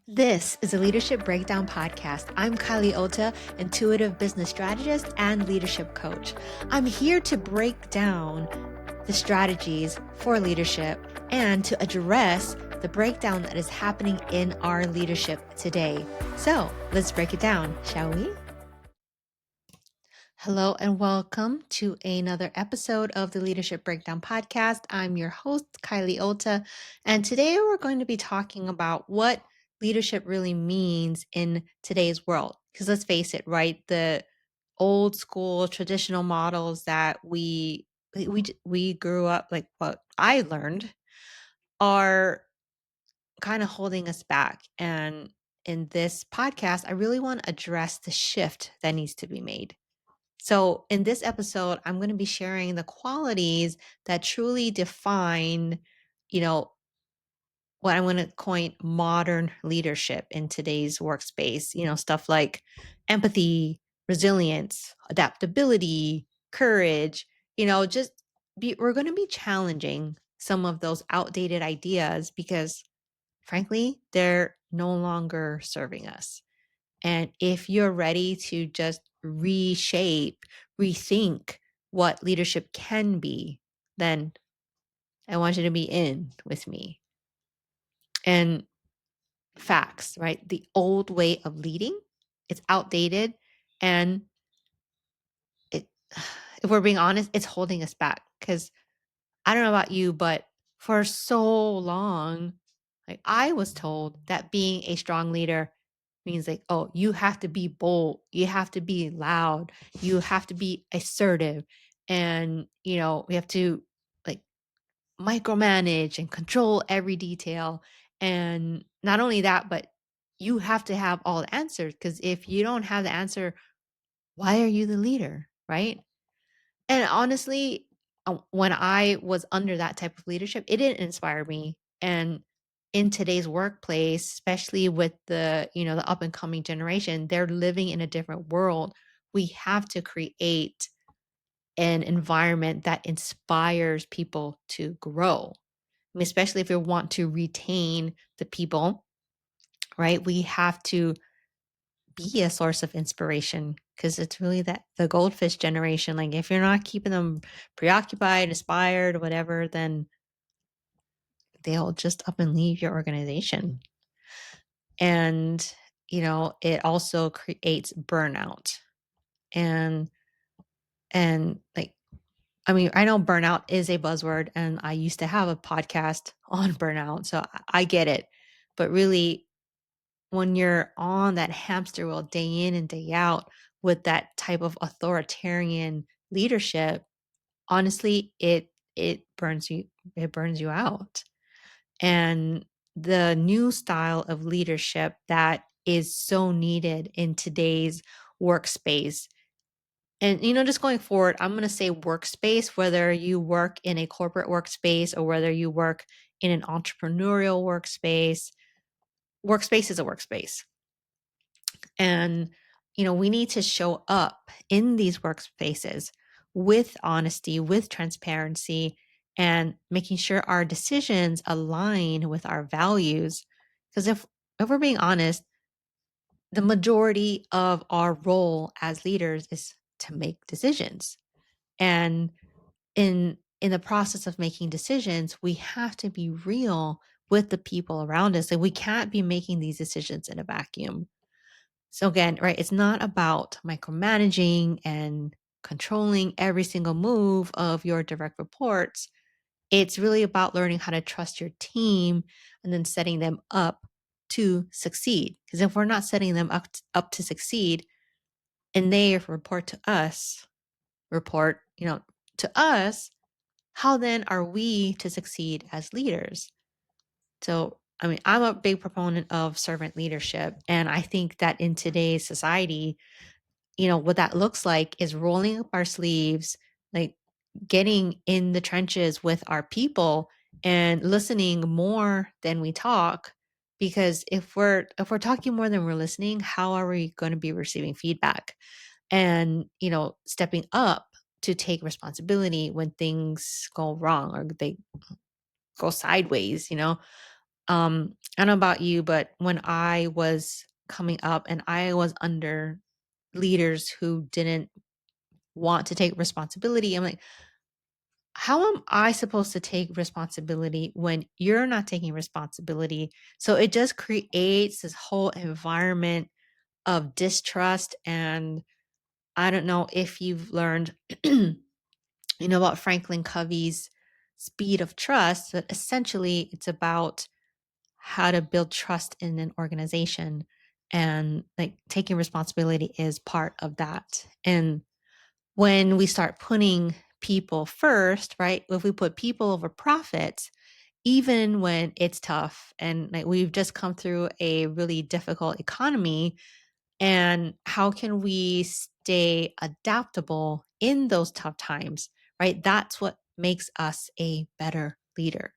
This is a Leadership Breakdown podcast. I'm Kylie Ota, intuitive business strategist and leadership coach. I'm here to break down the strategies for leadership and to address the breakdown that is happening in our leadership today. So let's break it down, shall we? Hello and welcome to another episode of the Leadership Breakdown podcast. I'm your host, Kylie Ota, and today we're going to be talking about what leadership really means in today's world. Because let's face it, right? The old school traditional models that we grew up, like what I learned, are kind of holding us back. And in this podcast, I really want to address the shift that needs to be made. So, in this episode, I'm going to be sharing the qualities that truly define, you know, what I'm going to coin modern leadership in today's workspace. Stuff like empathy, resilience, adaptability, courage. Just we're going to be challenging some of those outdated ideas because, frankly, they're no longer serving us. And if you're ready to just reshape, rethink what leadership can be, then I want you to be in with me. And facts, right? The old way of leading, it's outdated. And it, if we're being honest, it's holding us back. Because I don't know about you, but for so long, like I was told that being a strong leader means like, oh, you have to be bold, you have to be loud, you have to be assertive, and we have to like micromanage and control every detail. And not only that, but you have to have all the answers because if you don't have the answer, why are you the leader, right? And honestly, when I was under that type of leadership, it didn't inspire me. And in today's workplace, especially with the up and coming generation, they're living in a different world. We have to create an environment that inspires people to grow. I mean, especially if we want to retain the people, right? We have to be a source of inspiration because it's really that the goldfish generation. Like if you're not keeping them preoccupied, inspired, whatever, then they'll just up and leave your organization. And it also creates burnout. And like I mean, I know burnout is a buzzword and I used to have a podcast on burnout, so I get it. But really, when you're on that hamster wheel day in and day out with that type of authoritarian leadership, honestly, it burns you out. And the new style of leadership that is so needed in today's workspace. And just going forward, I'm going to say workspace, whether you work in a corporate workspace or whether you work in an entrepreneurial workspace. Workspace is a workspace. And, we need to show up in these workspaces with honesty, with transparency, and making sure our decisions align with our values. Because if we're being honest, the majority of our role as leaders is to make decisions. And in the process of making decisions, we have to be real with the people around us. And we can't be making these decisions in a vacuum. So again, right, it's not about micromanaging and controlling every single move of your direct reports. It's really about learning how to trust your team and then setting them up to succeed. Because if we're not setting them up to succeed and they report, to us, how then are we to succeed as leaders? So, I mean, I'm a big proponent of servant leadership. And I think that in today's society, what that looks like is rolling up our sleeves, like getting in the trenches with our people and listening more than we talk. Because if we're talking more than we're listening, how are we going to be receiving feedback? And, stepping up to take responsibility when things go wrong or they go sideways. I don't know about you, but when I was coming up and I was under leaders who didn't want to take responsibility, I'm like, how am I supposed to take responsibility when you're not taking responsibility? So it just creates this whole environment of distrust. And I don't know if you've learned, about Franklin Covey's speed of trust, but essentially it's about how to build trust in an organization. And like taking responsibility is part of that. And when we start putting people first, right? If we put people over profits, even when it's tough and like we've just come through a really difficult economy, and how can we stay adaptable in those tough times, right? That's what makes us a better leader.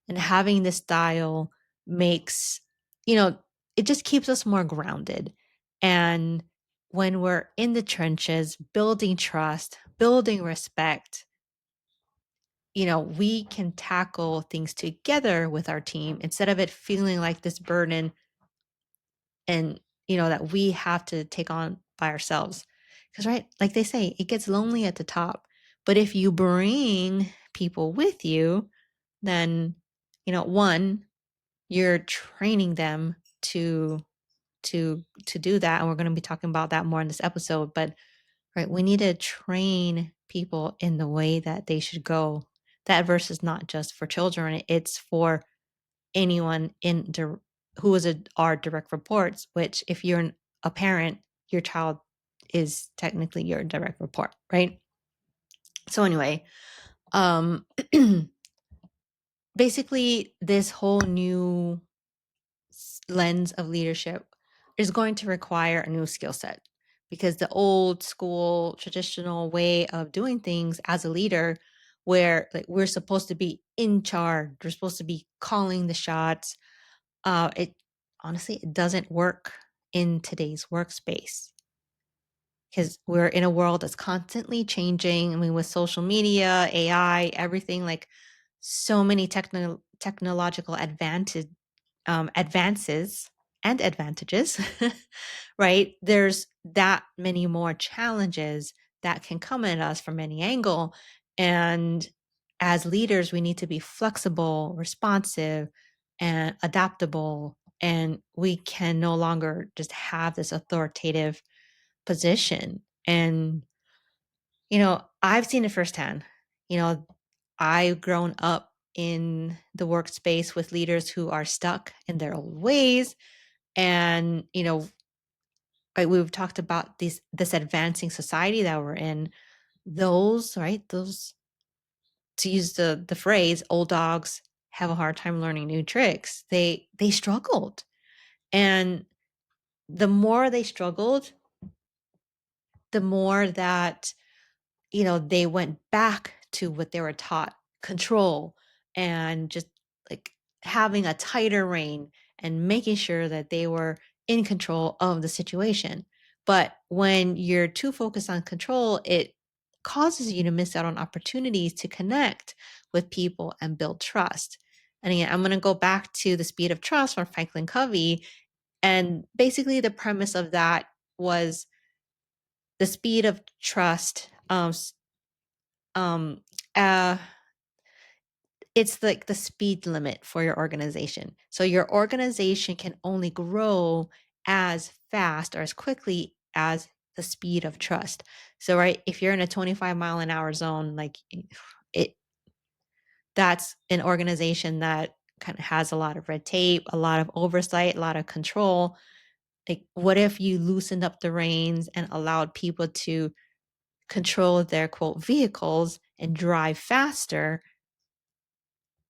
And having this style makes, you know, it just keeps us more grounded. And when we're in the trenches, building trust, building respect, we can tackle things together with our team instead of it feeling like this burden and, that we have to take on by ourselves. Because, right, like they say, it gets lonely at the top. But if you bring people with you, then, one, you're training them to do that, and we're going to be talking about that more in this episode. But right, we need to train people in the way that they should go. That verse is not just for children, it's for anyone who is our direct reports, which if you're a parent, your child is technically your direct report, right? So anyway, um basically this whole new lens of leadership is going to require a new skill set, because the old school traditional way of doing things as a leader, where like we're supposed to be in charge, we're supposed to be calling the shots, it honestly, it doesn't work in today's workspace, because we're in a world that's constantly changing. I mean, with social media, AI, everything, like so many technological advances and advantages, right? There's that many more challenges that can come at us from any angle. And as leaders, we need to be flexible, responsive, and adaptable. And we can no longer just have this authoritative position. And, I've seen it firsthand. I've grown up in the workspace with leaders who are stuck in their old ways. And, right, we've talked about this advancing society that we're in. Those, right, those, to use the phrase, old dogs have a hard time learning new tricks. They struggled. And the more they struggled, the more that they went back to what they were taught, control, and just like having a tighter rein and making sure that they were in control of the situation. But when you're too focused on control, it causes you to miss out on opportunities to connect with people and build trust. And again, I'm going to go back to The Speed of Trust from Franklin Covey. And basically, the premise of that was the speed of trust. Um uh it's like the speed limit for your organization. So your organization can only grow as fast or as quickly as the speed of trust. So right, if you're in a 25-mile-an-hour zone, like it that's an organization that kind of has a lot of red tape, a lot of oversight, a lot of control. Like what if you loosened up the reins and allowed people to control their quote vehicles and drive faster,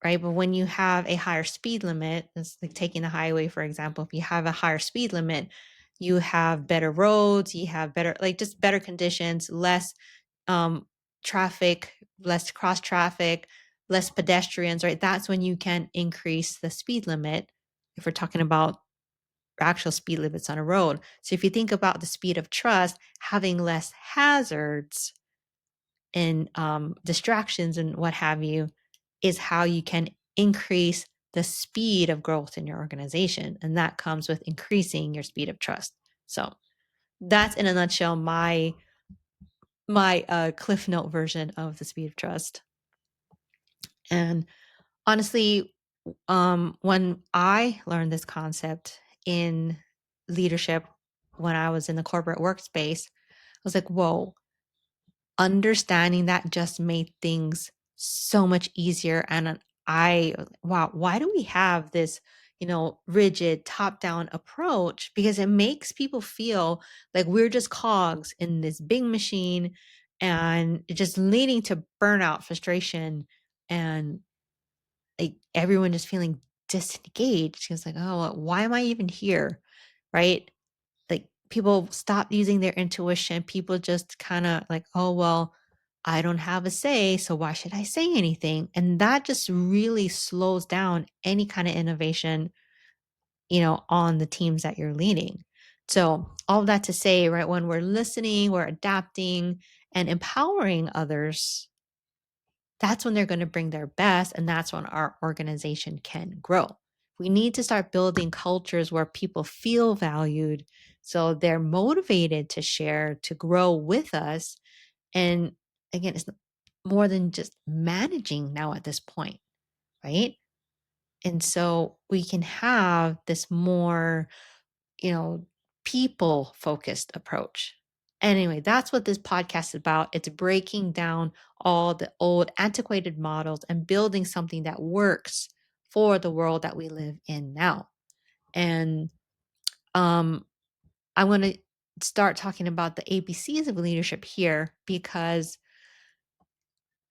right? But when you have a higher speed limit, it's like taking the highway, for example. If you have a higher speed limit, you have better roads, you have better, like just better conditions, less um, traffic, less cross traffic, less pedestrians, right? That's when you can increase the speed limit if we're talking about actual speed limits on a road. So if you think about the speed of trust, having less hazards and distractions and what have you is how you can increase the speed of growth in your organization. And that comes with increasing your speed of trust. So that's in a nutshell my cliff note version of the speed of trust. And honestly, when I learned this concept in leadership when I was in the corporate workspace, I was like, whoa, understanding that just made things so much easier. And wow, why do we have this, rigid top down approach? Because it makes people feel like we're just cogs in this big machine and it's just leading to burnout, frustration, and like everyone just feeling disengaged. It's like, oh, well, why am I even here? Right? Like people stop using their intuition. People just kind of like, oh, well, I don't have a say. So why should I say anything? And that just really slows down any kind of innovation, on the teams that you're leading. So all of that to say, right, when we're listening, we're adapting and empowering others, that's when they're going to bring their best. And that's when our organization can grow. We need to start building cultures where people feel valued. So they're motivated to share, to grow with us. And again, it's more than just managing now at this point, right? And so we can have this more, you know, people focused approach. Anyway, that's what this podcast is about. It's breaking down all the old antiquated models and building something that works for the world that we live in now. And I'm going to start talking about the ABCs of leadership here because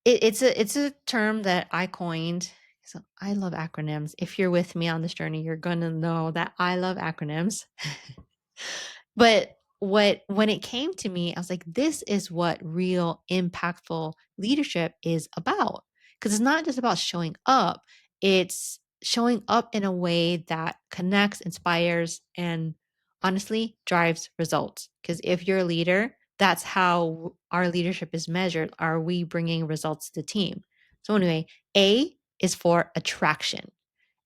it's a term that I coined. So I love acronyms. If you're with me on this journey, you're going to know that I love acronyms. But when it came to me, I was like, this is what real impactful leadership is about. Because it's not just about showing up, it's showing up in a way that connects, inspires, and honestly drives results. Because if you're a leader, that's how our leadership is measured. Are we bringing results to the team? So, anyway, A is for attraction.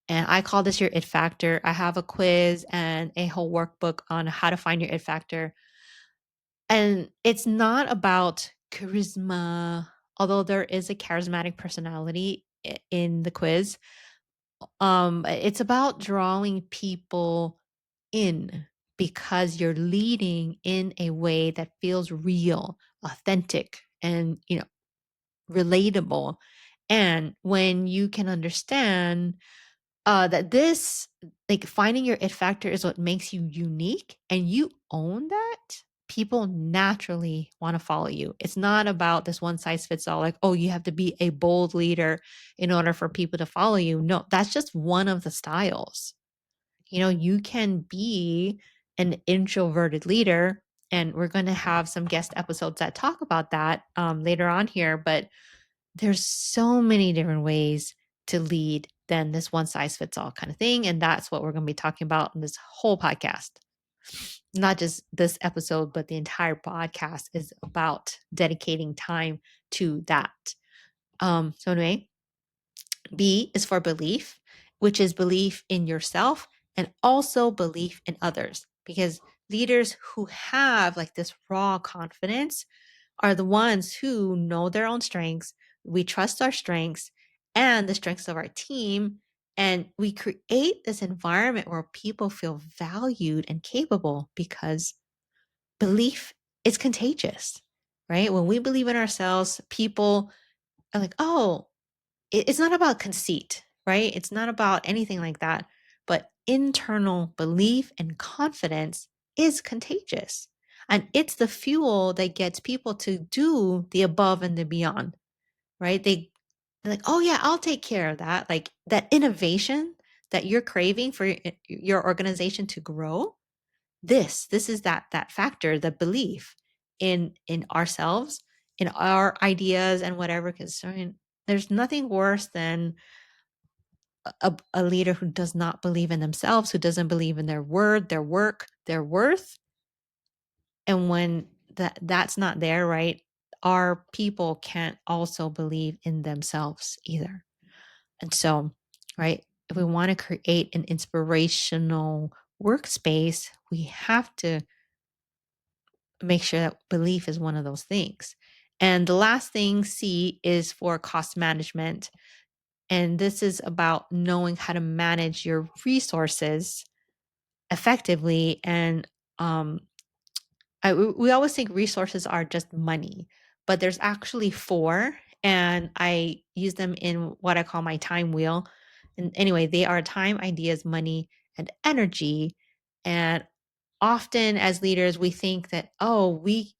And I call this your it factor. I have a quiz and a whole workbook on how to find your it factor. And it's not about charisma, although there is a charismatic personality in the quiz. It's about drawing people in because you're leading in a way that feels real, authentic, and relatable. And when you can understand that this, like finding your it factor is what makes you unique and you own that, people naturally want to follow you. It's not about this one size fits all, like, oh, you have to be a bold leader in order for people to follow you. No, that's just one of the styles. You can be an introverted leader, and we're going to have some guest episodes that talk about that later on here. But there's so many different ways to lead than this one size fits all kind of thing. And that's what we're going to be talking about in this whole podcast. Not just this episode, but the entire podcast is about dedicating time to that. So anyway, B is for belief, which is belief in yourself and also belief in others. Because leaders who have like this raw confidence are the ones who know their own strengths. We trust our strengths and the strengths of our team. And we create this environment where people feel valued and capable because belief is contagious, right? When we believe in ourselves, people are like, oh, it's not about conceit, right? It's not about anything like that. But internal belief and confidence is contagious. And it's the fuel that gets people to do the above and the beyond, right? They're like, oh, yeah, I'll take care of that. Like that innovation that you're craving for your organization to grow. This is that factor, the belief in ourselves, in our ideas and whatever. Because I mean, there's nothing worse than a leader who does not believe in themselves, who doesn't believe in their word, their work, their worth. And when that's not there, right? Our people can't also believe in themselves either. And so, right? if we want to create an inspirational workspace, we have to make sure that belief is one of those things. And the last thing, C, is for cost management. And this is about knowing how to manage your resources effectively. And um, we always think resources are just money, but there's actually four, and I use them in what I call my time wheel. And anyway, they are time, ideas, money, and energy. And often as leaders, we think that, oh, we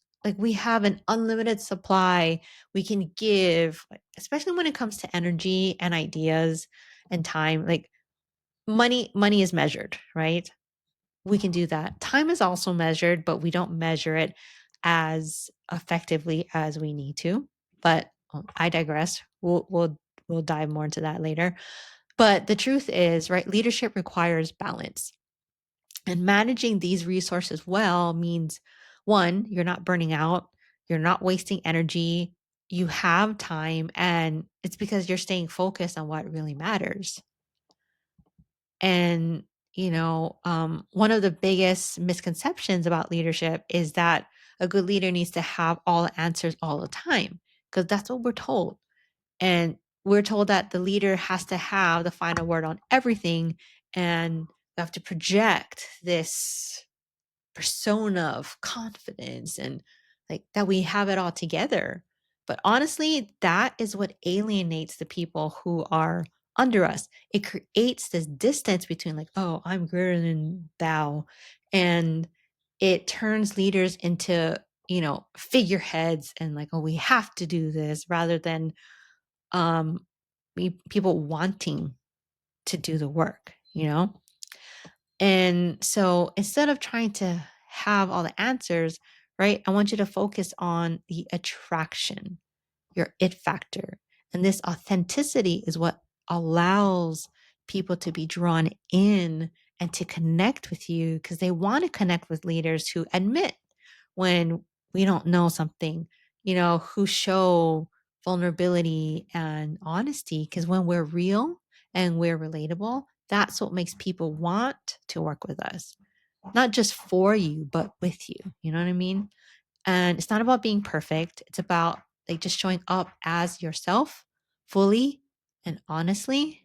have an unlimited supply we can give, especially when it comes to energy and ideas and time. Like money is measured, right? We can do that. Time is also measured, but we don't measure it as effectively as we need to. But I digress. We'll dive more into that later. But the truth is, right, leadership requires balance. And managing these resources well means, one, you're not burning out, you're not wasting energy, you have time, and it's because you're staying focused on what really matters. And, one of the biggest misconceptions about leadership is that a good leader needs to have all the answers all the time, because that's what we're told. And we're told that the leader has to have the final word on everything, and we have to project this persona of confidence and like that we have it all together. But honestly, that is what alienates the people who are under us. It creates this distance between, like, oh, I'm greater than thou. And it turns leaders into, figureheads and like, oh, we have to do this rather than people wanting to do the work. And so instead of trying to have all the answers, right, I want you to focus on the attraction, your it factor. And this authenticity is what allows people to be drawn in and to connect with you, because they want to connect with leaders who admit when we don't know something, who show vulnerability and honesty. Because when we're real and we're relatable, that's what makes people want to work with us, not just for you, but with you. You know what I mean? And it's not about being perfect. It's about like just showing up as yourself fully and honestly.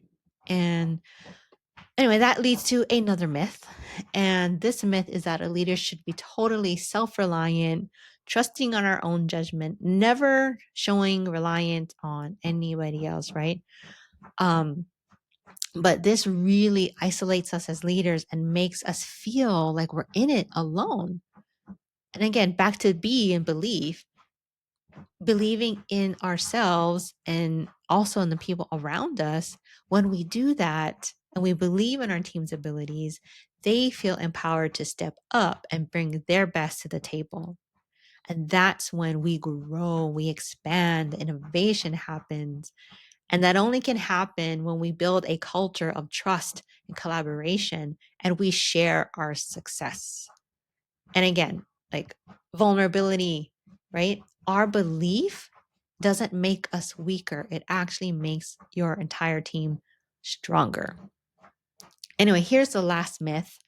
And anyway, that leads to another myth. And this myth is that a leader should be totally self reliant, trusting on our own judgment, never showing reliant on anybody else, right? Um, but this really isolates us as leaders and makes us feel like we're in it alone. And again, back to B and belief, believing in ourselves and also in the people around us. When we do that and we believe in our team's abilities, they feel empowered to step up and bring their best to the table. And that's when we grow, we expand, innovation happens. And that only can happen when we build a culture of trust and collaboration and we share our success. And again, like vulnerability, right? Our belief doesn't make us weaker. It actually makes your entire team stronger. Anyway, here's the last myth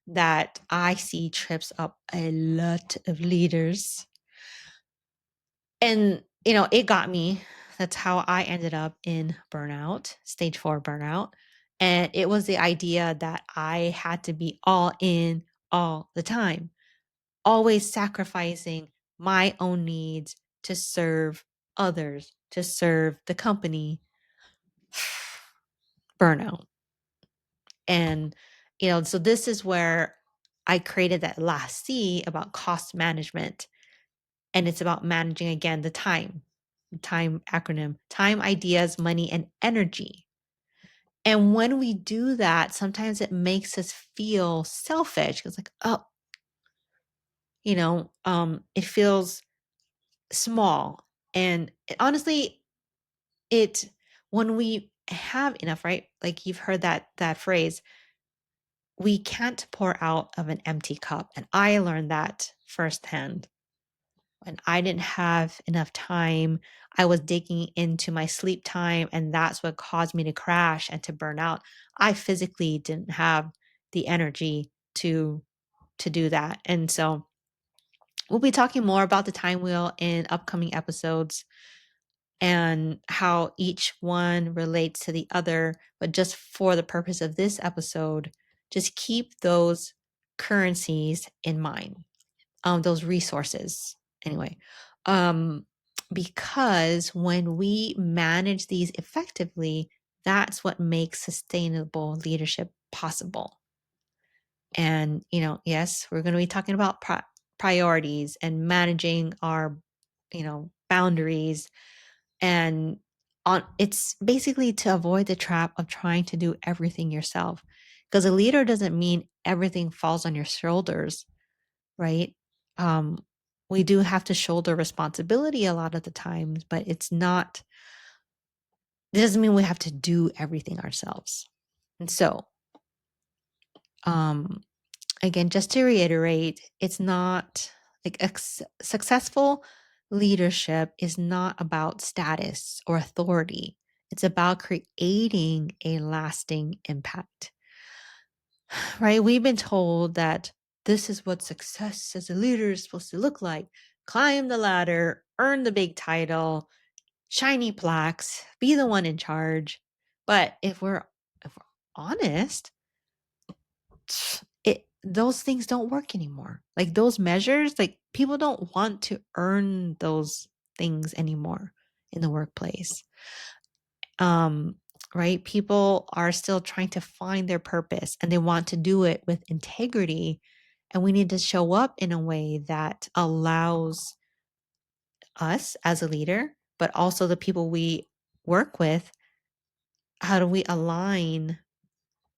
that I see trips up a lot of leaders. And, it got me. That's how I ended up in burnout, stage 4 burnout. And it was the idea that I had to be all in all the time, always sacrificing my own needs to serve others, to serve the company. Burnout. And, so this is where I created that last C about cost management. And it's about managing, again, the time acronym, time, ideas, money, and energy. And when we do that, sometimes it makes us feel selfish. It's like, oh, it feels small. And honestly, it when we have enough, right? Like you've heard that phrase, we can't pour out of an empty cup. And I learned that firsthand. when I didn't have enough time, I was digging into my sleep time, and that's what caused me to crash and to burn out. I physically didn't have the energy to do that. And so we'll be talking more about the time wheel in upcoming episodes and how each one relates to the other. But just for the purpose of this episode, just keep those currencies in mind, those resources anyway. Um, because when we manage these effectively, that's what makes sustainable leadership possible. And, yes, we're going to be talking about priorities and managing our, boundaries. And it's basically to avoid the trap of trying to do everything yourself. Because a leader doesn't mean everything falls on your shoulders, right? Um, we do have to shoulder responsibility a lot of the times, but it doesn't mean we have to do everything ourselves. And so, um, again, just to reiterate, it's not like successful leadership is not about status or authority. It's about creating a lasting impact, right? We've been told that this is what success as a leader is supposed to look like: climb the ladder, earn the big title, shiny plaques, be the one in charge. But if we're honest, those things don't work anymore. Like those measures, like people don't want to earn those things anymore in the workplace. Um, right? People are still trying to find their purpose and they want to do it with integrity. And we need to show up in a way that allows us as a leader, but also the people we work with. How do we align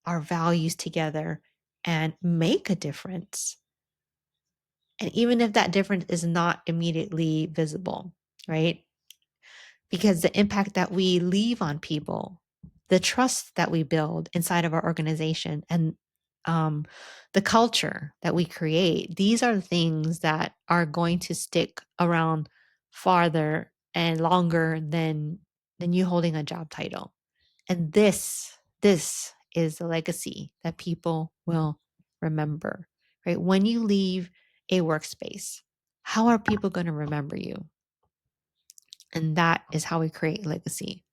our values together and make a difference? And even if that difference is not immediately visible, right? Because the impact that we leave on people, the trust that we build inside of our organization, and um, the culture that we create, these are the things that are going to stick around farther and longer than you holding a job title. And this is the legacy that people will remember, right? When you leave a workspace, how are people going to remember you? And that is how we create legacy.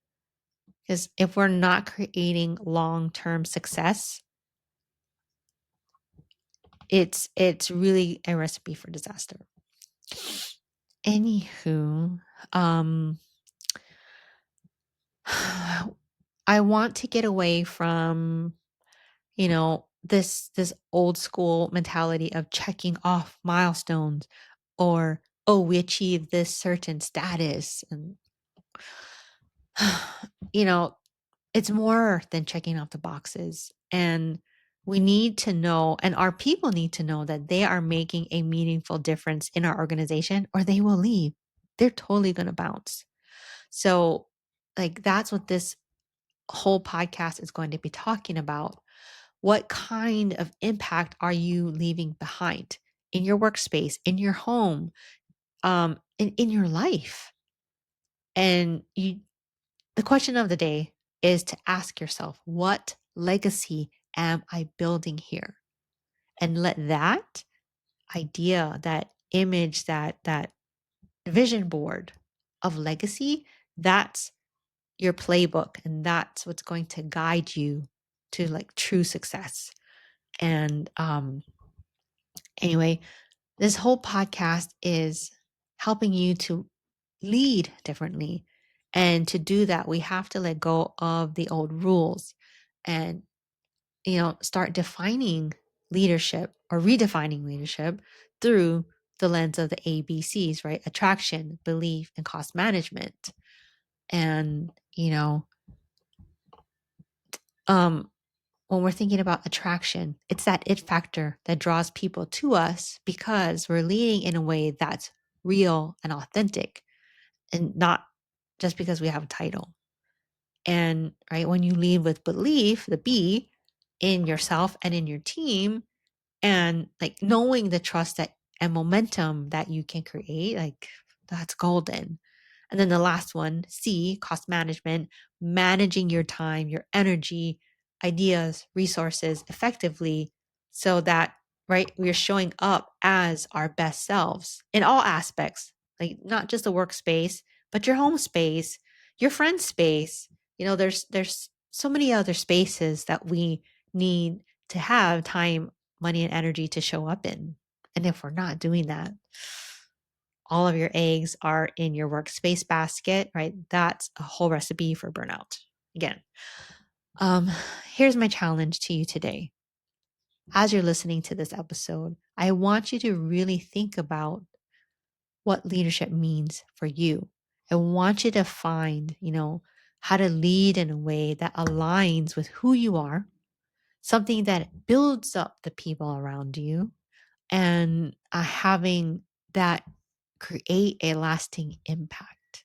Because if we're not creating long-term success, it's really a recipe for disaster. Anywho, um I want to get away from this old school mentality of checking off milestones, or oh, we achieved this certain status. And you know it's more than checking off the boxes. And we need to know, and our people need to know, that they are making a meaningful difference in our organization or they will leave. They're totally going to bounce. So like that's what this whole podcast is going to be talking about. What kind of impact are you leaving behind in your workspace, in your home, in your life? And the question of the day is to ask yourself, what legacy am I building here? And let that idea, that image, that vision board of legacy, that's your playbook, and that's what's going to guide you to like true success. And anyway, this whole podcast is helping you to lead differently. And to do that, we have to let go of the old rules and, start defining leadership or redefining leadership through the lens of the ABCs, right? Attraction, belief, and cost management. And, um, when we're thinking about attraction, it's that it factor that draws people to us because we're leading in a way that's real and authentic, and not just because we have a title. And right, when you lead with belief, the B, in yourself and in your team, and like knowing the trust that and momentum that you can create, like that's golden. And then the last one, C, cost management, managing your time, your energy, ideas, resources effectively so that, right, we're showing up as our best selves in all aspects, like not just the workspace, but your home space, your friend space. There's so many other spaces that we need to have time, money, and energy to show up in. And if we're not doing that, all of your eggs are in your workspace basket, right? That's a whole recipe for burnout. Again, um, here's my challenge to you today. As you're listening to this episode, I want you to really think about what leadership means for you. I want you to find, how to lead in a way that aligns with who you are, something that builds up the people around you, and having that create a lasting impact,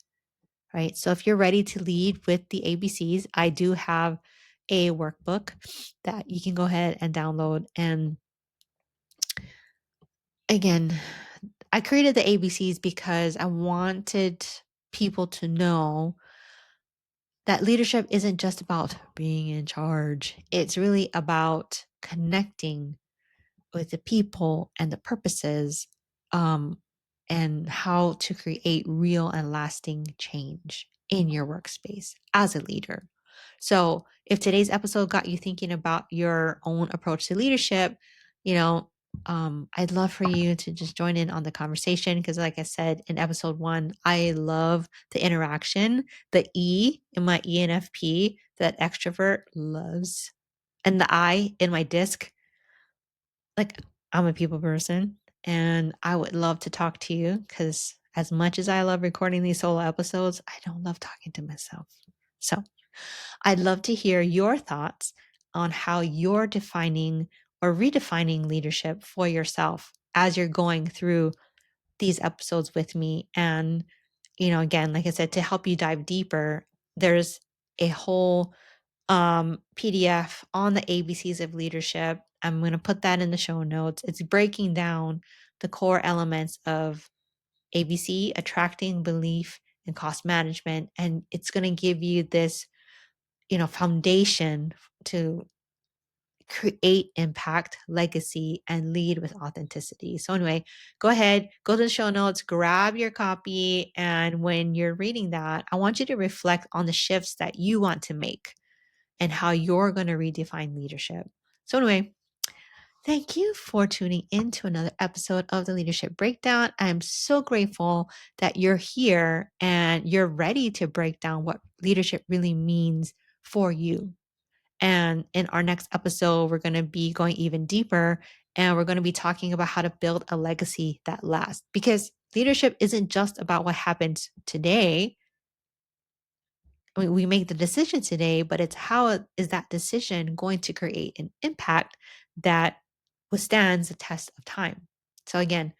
right? So if you're ready to lead with the ABCs, I do have a workbook that you can go ahead and download. And again, I created the ABCs because I wanted people to know that leadership isn't just about being in charge. It's really about connecting with the people and the purposes, um, and how to create real and lasting change in your workspace as a leader. So, if today's episode got you thinking about your own approach to leadership, you know, I'd love for you to just join in on the conversation because, like I said in episode one, I love the interaction, the E in my ENFP that extrovert loves, and the I in my disc, like I'm a people person and I would love to talk to you because as much as I love recording these solo episodes, I don't love talking to myself. So I'd love to hear your thoughts on how you're defining or redefining leadership for yourself as you're going through these episodes with me. And, again, like I said, to help you dive deeper, there's a whole PDF on the ABCs of leadership. I'm going to put that in the show notes. It's breaking down the core elements of ABC, attracting, belief, and cost management. And it's going to give you this, foundation to create impact, legacy, and lead with authenticity. So, anyway, go ahead, go to the show notes, grab your copy. And when you're reading that, I want you to reflect on the shifts that you want to make and how you're going to redefine leadership. So, anyway, thank you for tuning in to another episode of the Leadership Breakdown. I'm so grateful that you're here and you're ready to break down what leadership really means for you. And in our next episode, we're going to be going even deeper and we're going to be talking about how to build a legacy that lasts, because leadership isn't just about what happens today. I mean, we make the decision today, but it's how is that decision going to create an impact that withstands the test of time. So again,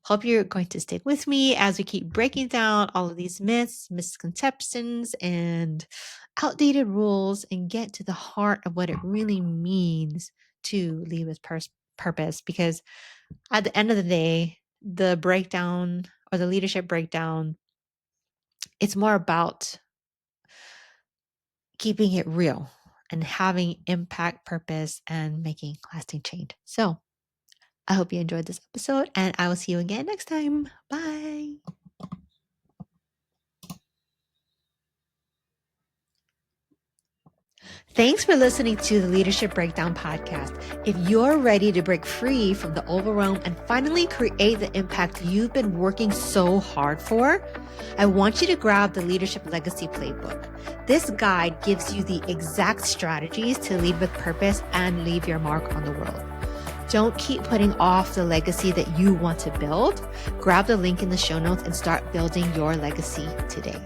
hope you're going to stick with me as we keep breaking down all of these myths, misconceptions, and outdated rules and get to the heart of what it really means to lead with purpose. Because at the end of the day, the breakdown or the leadership breakdown, it's more about keeping it real and having impact, purpose, and making lasting change. So I hope you enjoyed this episode and I will see you again next time. Bye. Thanks for listening to the Leadership Breakdown podcast. If you're ready to break free from the overwhelm and finally create the impact you've been working so hard for, I want you to grab the Leadership Legacy Playbook. This guide gives you the exact strategies to lead with purpose and leave your mark on the world. Don't keep putting off the legacy that you want to build. Grab the link in the show notes and start building your legacy today.